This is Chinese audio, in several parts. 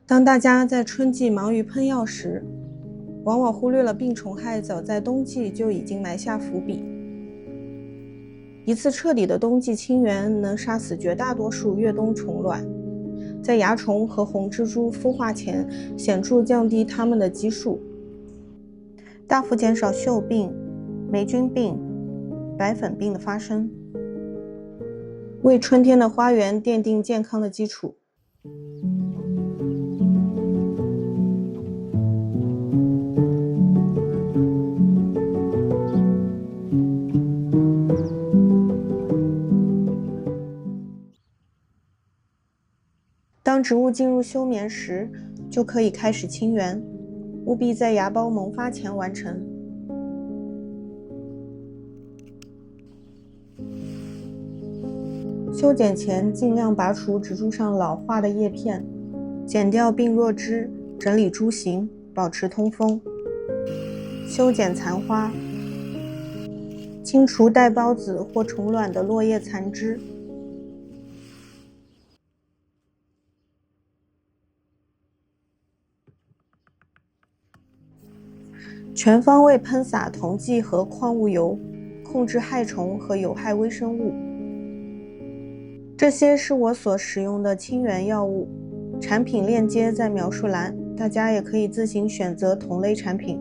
当大家在春季忙于喷药时，往往忽略了病虫害早在冬季就已经埋下伏笔。一次彻底的冬季清源能杀死绝大多数越冬虫卵，在蚜虫和红蜘蛛孵化前显著降低它们的基数，大幅减少锈病、霉菌病、白粉病的发生，为春天的花园奠定健康的基础。当植物进入休眠时，就可以开始清源，务必在芽苞萌发前完成。修剪前尽量拔除植株上老化的叶片，剪掉病弱枝，整理株形，保持通风。修剪残花，清除带孢子或虫卵的落叶残枝。全方位喷洒溶剂和矿物油，控制害虫和有害微生物。这些是我所使用的清源药物，产品链接在描述栏，大家也可以自行选择同类产品。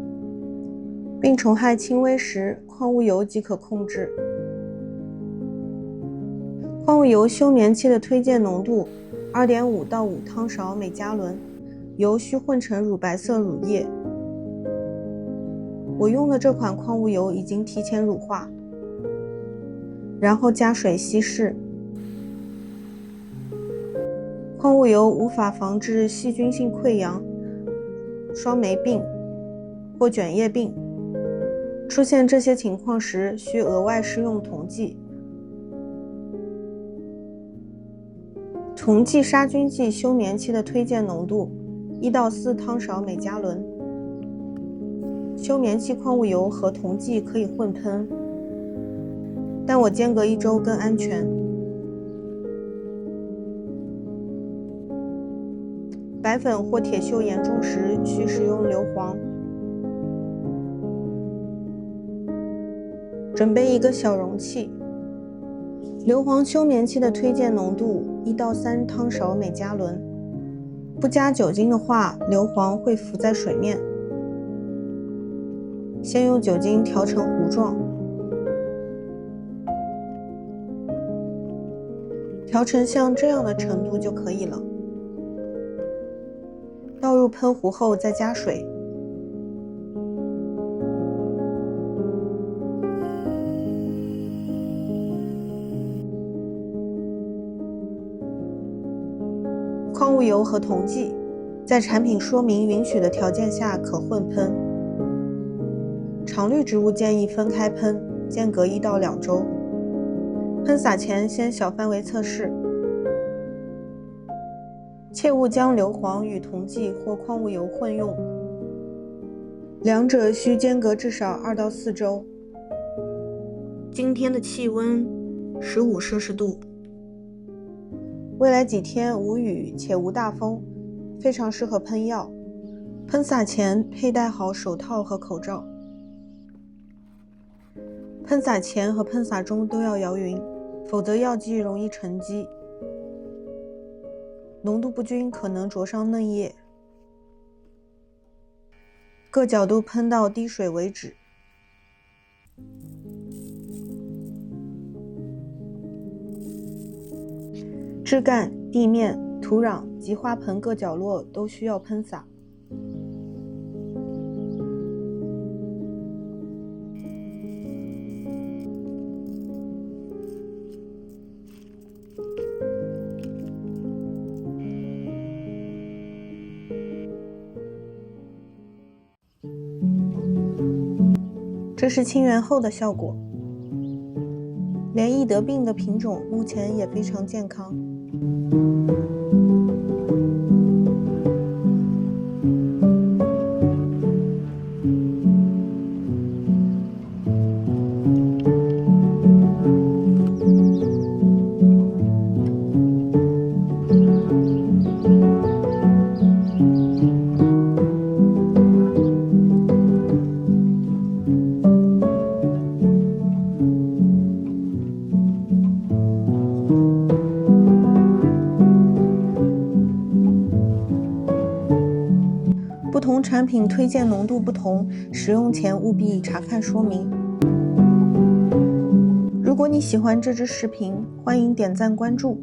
病虫害轻微时，矿物油即可控制。矿物油休眠期的推荐浓度 2.5 到5汤勺每加仑，油需混成乳白色乳液。我用的这款矿物油已经提前乳化，然后加水稀释。矿物油无法防治细菌性溃疡、霜霉病或卷叶病。出现这些情况时，需额外施用溶剂。溶剂杀菌剂休眠期的推荐浓度1到4汤勺每加仑。休眠期矿物油和溶剂可以混喷，但我间隔1周更安全。白粉或铁锈严重时，需使用硫磺。准备一个小容器。硫磺休眠期的推荐浓度1到3汤勺每加仑。不加酒精的话，硫磺会浮在水面。先用酒精调成糊状，调成像这样的程度就可以了。倒入喷壶后再加水。矿物油和溶剂，在产品说明允许的条件下可混喷。常绿植物建议分开喷，间隔1到2周。喷洒前先小范围测试，切勿将硫磺与溶剂或矿物油混用，两者需间隔至少2到4周。今天的气温15摄氏度。未来几天无雨且无大风，非常适合喷药。喷洒前佩戴好手套和口罩。喷洒前和喷洒中都要摇匀，否则药剂容易沉积。浓度不均可能灼伤嫩叶。各角度喷到滴水为止。枝干、地面、土壤及花盆各角落都需要喷洒。这是清源后的效果，连易得病的品种目前也非常健康。同产品推荐浓度不同，使用前务必查看说明。如果你喜欢这支视频，欢迎点赞关注。